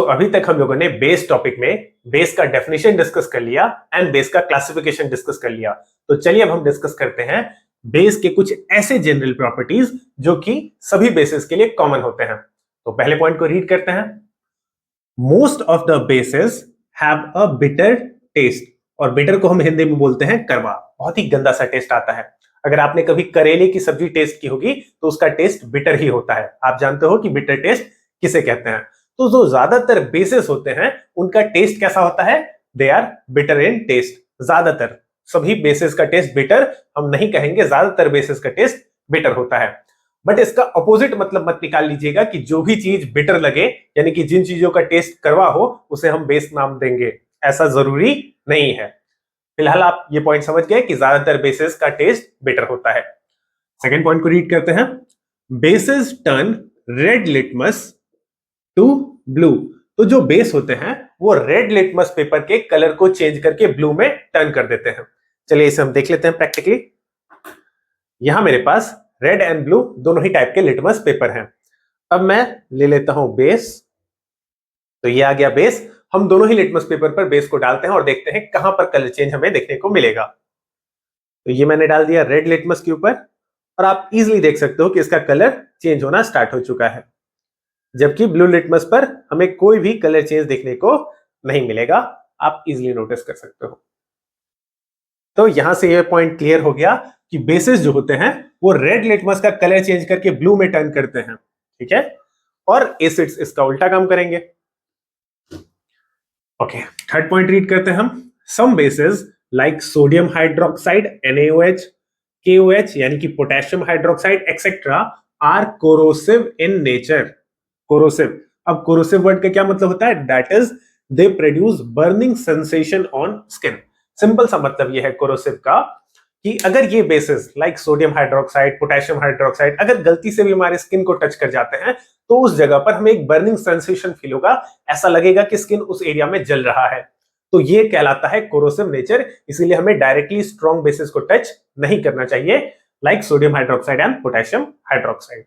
अभी तक हम लोगों ने बेस टॉपिक में बेस का डेफिनेशन डिस्कस कर लिया एंड बेस का क्लासिफिकेशन डिस्कस कर लिया। तो चलिए अब हम डिस्कस करते हैं बेस के कुछ ऐसे जनरल प्रॉपर्टीज जो कि सभी बेसिस के लिए कॉमन होते हैं। तो पहले पॉइंट को रीड करते हैं। Most of the basis have a bitter taste, और बिटर को हम हिंदी में बोलते हैं कड़वा। बहुत ही गंदा सा टेस्ट आता है। अगर आपने कभी करेले की सब्जी टेस्ट की होगी तो उसका टेस्ट बिटर ही होता है। आप जानते हो कि बिटर टेस्ट किसे कहते हैं। तो जो ज्यादातर बेसिस होते हैं उनका टेस्ट कैसा होता है? They are bitter in taste. ज्यादातर सभी बेसिस का टेस्ट बिटर हम नहीं कहेंगे, ज्यादातर बेसिस का टेस्ट बिटर होता है। बट इसका अपोजिट मतलब मत निकाल लीजिएगा कि जो भी चीज बिटर लगे, यानी कि जिन चीजों का टेस्ट कड़वा हो, उसे हम बेस नाम देंगे, ऐसा जरूरी नहीं है। फिलहाल आप ये पॉइंट समझ गए कि ज्यादातर बेसिस का टेस्ट बिटर होता है। सेकेंड पॉइंट को रीड करते हैं। Bases turn red litmus to blue. तो जो बेस होते हैं वो रेड लिटमस पेपर के कलर को चेंज करके ब्लू में टर्न कर देते हैं। चलिए इसे हम देख लेते हैं प्रैक्टिकली। यहां मेरे पास रेड एंड ब्लू दोनों ही टाइप के लिटमस पेपर हैं। अब मैं ले लेता हूं बेस। तो ये आ गया बेस। हम दोनों ही लिटमस पेपर पर बेस को डालते हैं और देखते हैं कहां पर कलर चेंज हमें देखने को मिलेगा। तो ये मैंने डाल दिया रेड लिटमस के ऊपर और आप इजीली देख सकते हो कि इसका कलर चेंज होना स्टार्ट हो चुका है, जबकि ब्लू लिटमस पर हमें कोई भी कलर चेंज देखने को नहीं मिलेगा। आप इजीली नोटिस कर सकते हो। तो यहां से यह पॉइंट क्लियर हो गया कि बेसिस जो होते हैं वो रेड लिटमस का कलर चेंज करके ब्लू में टर्न करते हैं, ठीक है, और एसिड्स इसका उल्टा काम करेंगे। ओके, थर्ड पॉइंट रीड करते हैं हम। Some bases like sodium hydroxide NaOH, KOH यानी कि potassium hydroxide etcetera are corrosive in nature. Corrosive, अब कोरोसिव वर्ड का क्या मतलब होता है? That is they produce burning sensation on skin. Simple सा मतलब ये है कोरोसिव का कि अगर ये bases like sodium hydroxide, potassium hydroxide अगर गलती से भी हमारे स्किन को टच कर जाते हैं तो उस जगह पर हमें एक बर्निंग सेंसेशन फील होगा। ऐसा लगेगा कि स्किन उस एरिया में जल रहा है। तो ये कहलाता है कोरोसिव नेचर। इसीलिए हमें डायरेक्टली स्ट्रॉन्ग बेसिस को टच नहीं करना चाहिए, like sodium hydroxide and potassium hydroxide.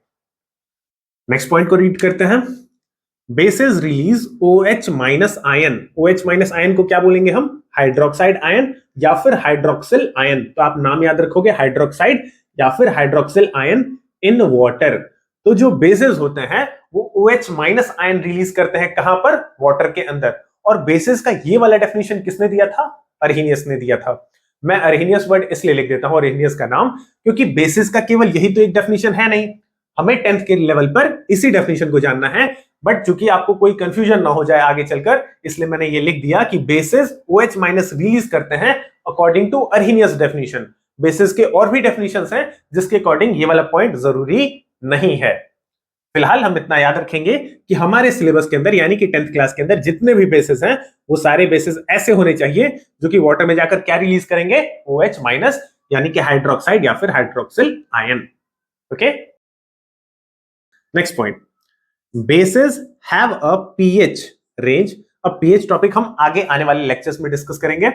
Next point को रीड करते हैं। Basis release OH minus ion. OH minus ion को क्या बोलेंगे हम? हाइड्रोक्साइड आयन या फिर हाइड्रोक्सिल आयन। तो आप नाम याद रखोगे, हाइड्रोक्साइड या फिर हाइड्रोक्सिल आयन इन वाटर। तो जो बेसिस होते हैं वो OH माइनस आयन रिलीज करते हैं कहां पर? वाटर के अंदर। और बेसिस का ये वाला डेफिनेशन किसने दिया था? अर्हेनियस ने दिया था। मैं अर्हेनियस वर्ड इसलिए लिख देता हूं, अर्हेनियस का नाम, क्योंकि बेसिस का केवल यही तो एक डेफिनेशन है नहीं, हमें 10th के लेवल पर इसी डेफिनेशन को जानना है। बट चूंकि आपको कोई कंफ्यूजन ना हो जाए आगे चलकर, इसलिए मैंने ये लिख दिया कि बेसिस OH माइनस रिलीज करते हैं अकॉर्डिंग टू अर्हेनियस डेफिनेशन। बेसिस के और भी डेफिनेशंस हैं जिसके अकॉर्डिंग ये वाला पॉइंट जरूरी नहीं है। फिलहाल हम इतना याद रखेंगे कि हमारे सिलेबस के अंदर यानी कि 10th क्लास के अंदर जितने भी बेसिस हैं वो सारे बेसिस ऐसे होने चाहिए जो कि वाटर में जाकर क्या रिलीज करेंगे? OH माइनस यानी कि हाइड्रोक्साइड या फिर hydroxyl ion. Okay, next point. Basis have a pH range. अब pH टॉपिक हम आगे आने वाले लेक्चर्स में डिस्कस करेंगे।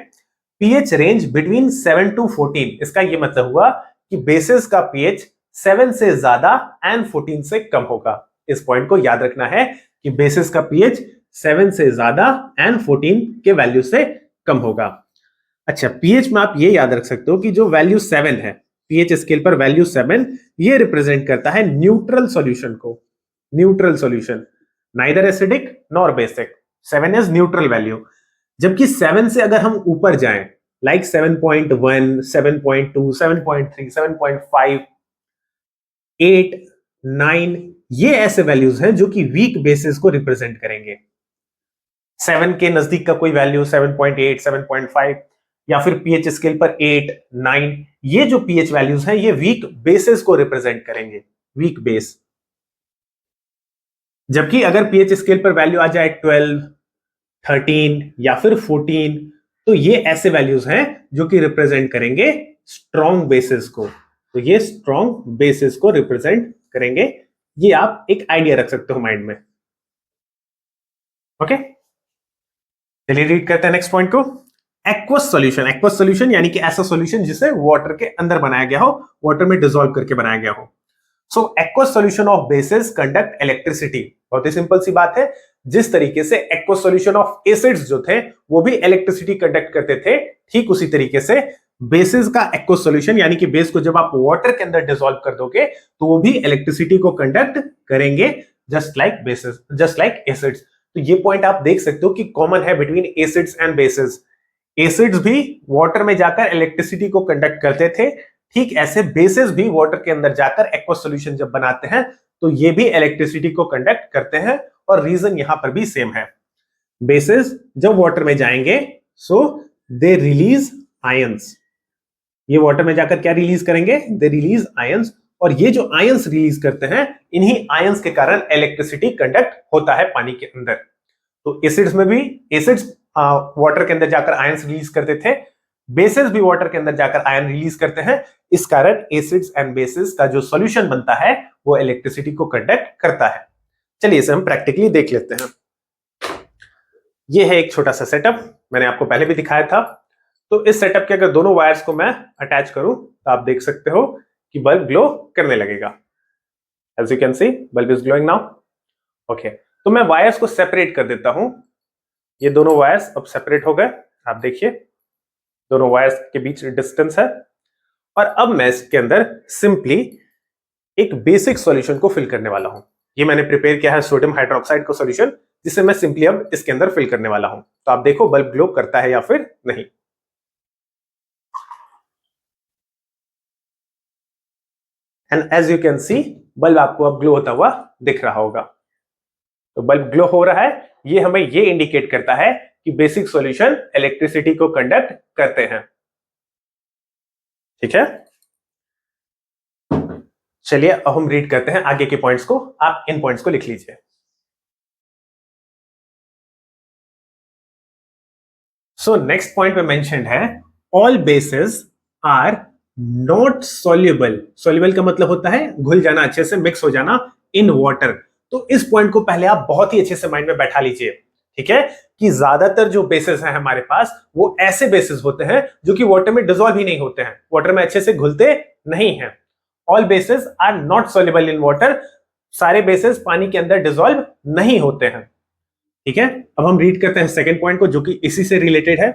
pH range between 7 to 14। इसका ये मतलब हुआ कि बेसिस का pH 7 से ज्यादा एंड 14 से कम होगा। इस पॉइंट को याद रखना है कि बेसिस का pH 7 से ज्यादा एंड 14 के वैल्यू से कम होगा। अच्छा, pH में आप ये याद रख सकते हो कि जो वैल्यू 7 है, pH स्केल पर वैल्यू 7, ये रिप्रेजेंट करता है न्यूट्रल सॉल्यूशन को। Neutral solution, neither acidic nor basic. 7 is neutral value. जबकि 7 से अगर हम ऊपर जाएं, लाइक 7.1, 7.2, 7.3, 7.5, 8, 9, ये ऐसे वैल्यूज हैं जो कि वीक बेसिस को रिप्रेजेंट करेंगे। 7 के नजदीक का कोई वैल्यू 7.8, 7.5 या फिर pH स्केल पर 8, 9, ये जो pH वैल्यूज हैं ये वीक बेसिस को रिप्रेजेंट करेंगे, वीक बेस। जबकि अगर pH स्केल पर वैल्यू आ जाए 12, 13 या फिर 14, तो ये ऐसे वैल्यूज हैं जो कि रिप्रेजेंट करेंगे स्ट्रॉन्ग बेसिस को। तो ये स्ट्रॉन्ग बेसिस को रिप्रेजेंट करेंगे। ये आप एक आइडिया रख सकते हो माइंड में। ओके, चलिए रीड करते हैं नेक्स्ट पॉइंट को। Aqueous solution. एक्वस सॉल्यूशन यानी कि ऐसा सॉल्यूशन जिसे वाटर के अंदर बनाया गया हो, वाटर में डिसॉल्व करके बनाया गया हो। So aqueous solution of bases conduct electricity. बहुत ही सिंपल सी बात है। जिस तरीके से एक्वस सॉल्यूशन ऑफ एसिड्स जो थे वो भी इलेक्ट्रिसिटी कंडक्ट करते थे, ठीक उसी तरीके से बेसिस का एक्वस सॉल्यूशन यानी कि बेस को जब आप वाटर के अंदर डिसॉल्व कर दोगे तो वो भी इलेक्ट्रिसिटी को कंडक्ट करेंगे, just like basis, just like acids. तो ये पॉइंट आप देख सकते हो कि कॉमन है between acids and bases. Acids भी वाटर में जाकर इलेक्ट्रिसिटी को कंडक्ट करते थे, ठीक ऐसे बेसिस भी वाटर के अंदर जाकर एक्वस सॉल्यूशन जब बनाते हैं तो ये भी इलेक्ट्रिसिटी को कंडक्ट करते हैं, और रीजन यहां पर भी सेम है। बेसिस जब वाटर में जाएंगे सो दे रिलीज आयंस, ये वाटर में जाकर क्या रिलीज करेंगे, दे रिलीज आयंस, और ये जो आयंस रिलीज करते हैं इन्हीं आयंस के कारण इलेक्ट्रिसिटी कंडक्ट होता है पानी के अंदर। तो एसिड्स में भी एसिड्स वाटर के अंदर जाकर आयंस रिलीज करते थे, बेसिस भी वाटर के अंदर जाकर आयन रिलीज करते हैं, इस कारण एसिड्स एंड बेसिस का जो सॉल्यूशन बनता है वो इलेक्ट्रिसिटी को कंडक्ट करता है। चलिए इसे हम प्रैक्टिकली देख लेते हैं। ये है एक छोटा सा सेटअप, मैंने आपको पहले भी दिखाया था। तो इस सेटअप के अगर दोनों वायर्स को मैं अटैच करूं तो आप देख सकते हो कि बल्ब ग्लो करने लगेगा। As you can see bulb is glowing now. Okay, तो मैं वायर्स को सेपरेट कर देता हूं। ये दोनों वायर्स अब सेपरेट हो गए, आप देखिए दोनों वायर्स के बीच डिस्टेंस है। और अब मैं इसके अंदर सिंपली एक बेसिक सॉल्यूशन को फिल करने वाला हूं। ये मैंने प्रिपेयर किया है सोडियम हाइड्रोक्साइड का सॉल्यूशन, जिसे मैं सिंपली अब इसके अंदर फिल करने वाला हूं। तो आप देखो बल्ब ग्लो करता है या फिर नहीं। And as you can see bulb आपको अब ग्लो होता हुआ दिख रहा होगा। तो बल्ब ग्लो हो रहा है, ये हमें ये इंडिकेट करता है कि बेसिक सॉल्यूशन इलेक्ट्रिसिटी को कंडक्ट करते हैं। ठीक है, चलिए अब हम रीड करते हैं आगे के पॉइंट्स को। आप इन पॉइंट्स को लिख लीजिए। सो नेक्स्ट पॉइंट में मेंशन्ड है all bases are not soluble. Soluble का मतलब होता है घुल जाना, अच्छे से मिक्स हो जाना इन वाटर। तो इस पॉइंट को पहले आप बहुत ही अच्छे से माइंड में बैठा लीजिए, ठीक है, कि ज्यादातर जो बेसिस हैं हमारे पास वो ऐसे बेसिस होते हैं जो कि वाटर में डिसॉल्व ही नहीं होते हैं, वाटर में अच्छे से घुलते नहीं हैं। All bases are not soluble in water, सारे बेसिस पानी के अंदर डिसॉल्व नहीं होते हैं। ठीक है, अब हम रीड करते हैं सेकंड पॉइंट को जो कि इसी से रिलेटेड है।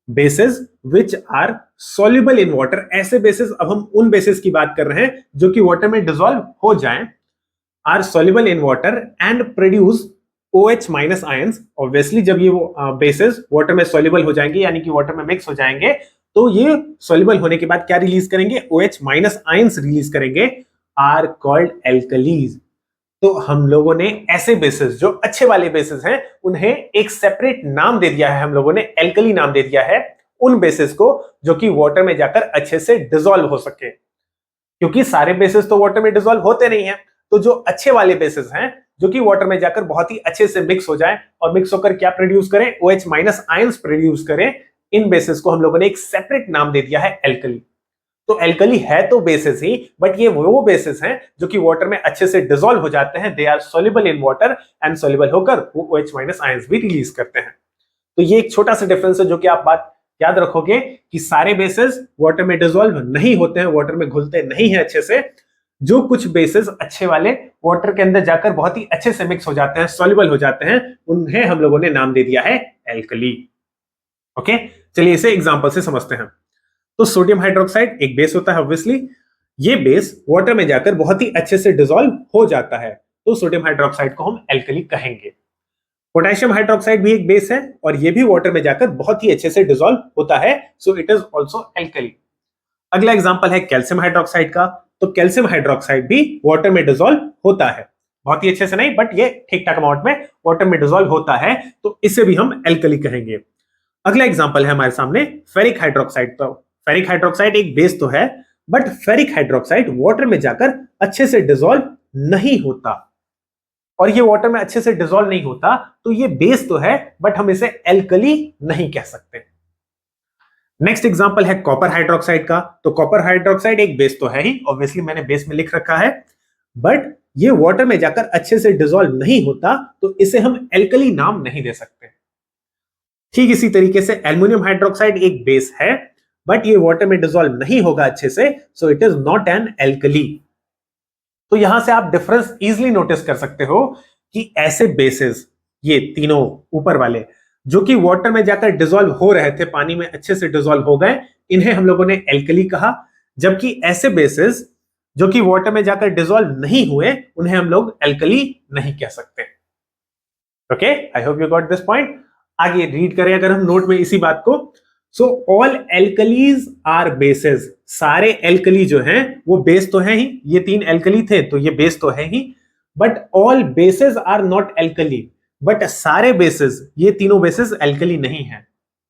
Bases which are soluble in water, ऐसे बेसिस, अब हम उन बेसिस की बात कर रहे हैं जो कि वाटर में डिसॉल्व हो जाएं, are soluble in water and produce OH minus ions. Obviously जब ये बेसिस वाटर में सॉल्युबल हो जाएंगे यानी कि वाटर में मिक्स हो जाएंगे तो ये सॉल्युबल होने के बाद क्या रिलीज करेंगे, OH माइनस आयंस रिलीज करेंगे, आर कॉल्ड एल्कलीज। तो हम लोगों ने ऐसे बेसिस जो अच्छे वाले बेसिस हैं उन्हें एक सेपरेट नाम दे दिया है, हम लोगों ने एल्कली नाम दे दिया है उन बेसिस को जो कि वाटर में जाकर अच्छे से डिसॉल्व हो सके, क्योंकि सारे बेसिस तो वाटर में डिसॉल्व होते नहीं हैं। तो जो अच्छे वाले बेसिस हैं जो कि वाटर में जाकर बहुत ही अच्छे से मिक्स हो जाए और मिक्स होकर क्या प्रोड्यूस करें, OH माइनस आयंस प्रोड्यूस करें, इन बेसिस को हम लोगों ने एक सेपरेट नाम दे दिया है एल्कली। तो एल्कली है तो बेसिस ही, बट ये वो बेसिस हैं जो कि वाटर में अच्छे से डिसॉल्व हो जाते हैं, they are soluble in water and soluble होकर वो OH माइनस आयंस भी रिलीज करते हैं। तो ये एक छोटा सा डिफरेंस है जो कि आप बात याद रखोगे कि सारे बेसिस वाटर में डिसॉल्व नहीं होते हैं, वाटर में घुलते नहीं है अच्छे से। जो कुछ बेसिस अच्छे वाले वाटर के अंदर जाकर बहुत ही अच्छे से मिक्स हो जाते हैं, सॉल्युबल हो जाते हैं, उन्हें हम लोगों ने नाम दे दिया है एल्कली। ओके, चलिए इसे एग्जांपल से समझते हैं। तो सोडियम हाइड्रोक्साइड एक बेस होता है, ऑब्वियसली ये बेस वाटर में जाकर बहुत ही अच्छे से डिसॉल्व हो जाता है, तो सोडियम हाइड्रोक्साइड को हम एल्कली कहेंगे। पोटेशियम हाइड्रोक्साइड भी एक बेस है और ये भी वाटर में जाकर बहुत ही अच्छे से डिसॉल्व होता है, so it is also alkali. अगला एग्जांपल है कैल्शियम हाइड्रोक्साइड का। तो कैल्शियम हाइड्रोक्साइड भी वाटर में डिसॉल्व होता है, बहुत ही अच्छे से नहीं, बट ये ठीक ठाक अमाउंट में वाटर में डिसॉल्व होता है, तो इसे भी हम एल्कली कहेंगे। अगला एग्जांपल है हमारे सामने फेरिक हाइड्रोक्साइड। तो फेरिक हाइड्रोक्साइड एक बेस तो है, बट फेरिक हाइड्रोक्साइड वाटर में जाकर अच्छे से डिसॉल्व नहीं होता, और ये वाटर में अच्छे से डिसॉल्व नहीं होता तो ये बेस तो है, बट हम इसे एल्कली नहीं कह सकते। नेक्स्ट एग्जांपल है कॉपर हाइड्रोक्साइड का। तो कॉपर हाइड्रोक्साइड एक बेस तो है ही, ऑब्वियसली मैंने बेस में लिख रखा है, बट ये वाटर में जाकर अच्छे से डिसॉल्व नहीं होता, तो इसे हम एल्कली नाम नहीं दे सकते। ठीक इसी तरीके से एल्युमिनियम हाइड्रोक्साइड एक बेस है, बट ये वाटर में डिसॉल्व नहीं होगा अच्छे से, so it is not an alkali. तो यहां से आप डिफरेंस इजीली नोटिस कर सकते हो कि ऐसे बेसिस, ये तीनों ऊपर वाले जो कि वाटर में जाकर डिसॉल्व हो रहे थे, पानी में अच्छे से डिसॉल्व हो गए, इन्हें हम लोगों ने एल्कली कहा। जबकि ऐसे बेसिस जो कि वाटर में जाकर डिसॉल्व नहीं हुए, उन्हें हम लोग एल्कली नहीं कह सकते। Okay, I hope you got this point. आगे रीड करें अगर हम नोट में इसी बात को, so all alkalis are bases, सारे एल्कली जो हैं वो बेस तो है ही, ये 3 एल्कली थे तो ये बेस तो है ही, but all bases are not alkali, but सारे बेसेस, ये तीनों बेसेस एल्कली नहीं है।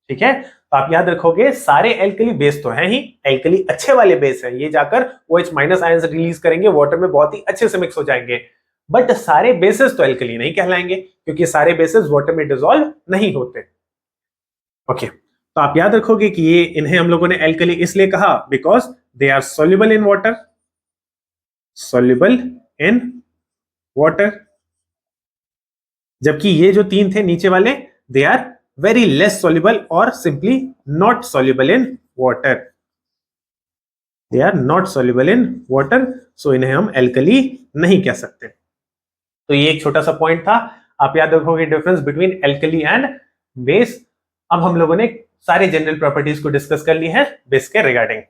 ठीक है, तो आप याद रखोगे सारे एल्कली बेस तो है ही, एल्कली अच्छे वाले बेस है, ये जाकर OH माइनस आयंस रिलीज करेंगे, वाटर में बहुत ही अच्छे से मिक्स हो जाएंगे, बट सारे बेसेस तो एल्कली नहीं कहलाएंगे क्योंकि सारे बेसेस वाटर में डिसॉल्व नहीं होते। ओके, तो आप याद रखोगे कि ये इन्हें हम लोगों ने एल्कली इसलिए कहा because they are soluble in water, soluble in water, जबकि ये जो 3 थे नीचे वाले, they are very less soluble और simply not soluble in water, they are not soluble in water, so इन्हें हम एल्कली नहीं कह सकते। तो ये एक छोटा सा पॉइंट था, आप याद रखोगे difference between alkali and base. अब हम लोगों ने सारे जनरल प्रॉपर्टीज को डिस्कस कर ली है बेस के रिगार्डिंग।